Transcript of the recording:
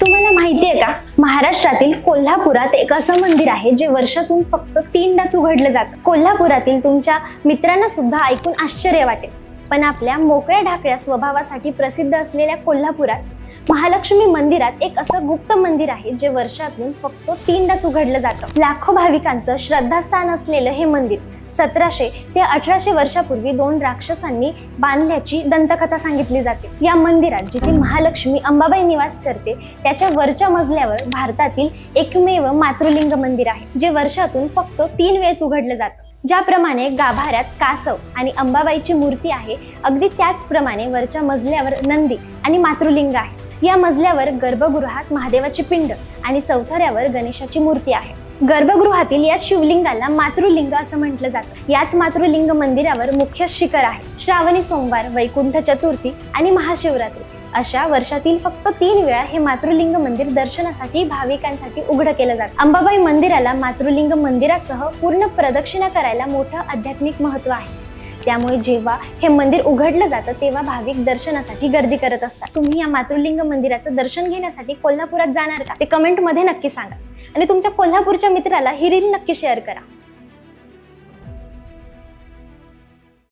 तुम्हाला माहिती आहे का, महाराष्ट्रातील कोल्हापुरात एक असं मंदिर आहे जे वर्षातून फक्त 3दाच उघडलं जातं. कोल्हापुरातील तुमच्या मित्रांना सुद्धा ऐकून आश्चर्य वाटेल, पण आपल्या मोकळ्या ढाकळ्या स्वभावासाठी प्रसिद्ध असलेल्या कोल्हापुरात महालक्ष्मी मंदिरात एक असं गुप्त मंदिर आहे जे वर्षातून फक्त 3दाच उघडलं जातं. लाखो भाविकांचं श्रद्धास्थान असलेलं हे मंदिर 1700 ते 1800 वर्षापूर्वी 2 राक्षसांनी बांधल्याची दंतकथा सांगितली जाते. या मंदिरात जिथे महालक्ष्मी अंबाबाई निवास करते त्याच्या वरच्या मजल्यावर भारतातील एकमेव मातृलिंग मंदिर आहे जे वर्षातून फक्त 3 वेळेस उघडलं जातं. ज्याप्रमाणे गाभाऱ्यात कासव आणि अंबाबाईची मूर्ती आहे, अगदी त्याचप्रमाणे वरच्या मजल्यावर नंदी आणि मातृलिंग आहे. या मजल्यावर गर्भगृहात महादेवाची पिंड आणि चौथऱ्यावर गणेशाची मूर्ती आहे. गर्भगृहातील या शिवलिंगाला मातृलिंग असं म्हटलं जातं. याच मातृलिंग मंदिरावर मुख्य शिखर आहे. श्रावणी सोमवार, वैकुंठ चतुर्थी आणि महाशिवरात्री अशा वर्षातील फक्त 3 वेळा हे मातृलिंग मंदिर दर्शनासाठी भाविकांसाठी उघडं केलं जातं. अंबाबाई मंदिराला मातृलिंग मंदिरासह पूर्ण प्रदक्षिणा करायला मोठं आध्यात्मिक महत्त्व आहे. त्यामुळे जेव्हा हे मंदिर उघडलं जातं तेव्हा भाविक दर्शनासाठी गर्दी करत असतात. तुम्ही या मातृलिंग मंदिराचं दर्शन घेण्यासाठी कोल्हापुरात जाणार का? ते कमेंटमध्ये नक्की सांगा आणि तुमच्या कोल्हापूरच्या मित्राला ही रील नक्की शेअर करा.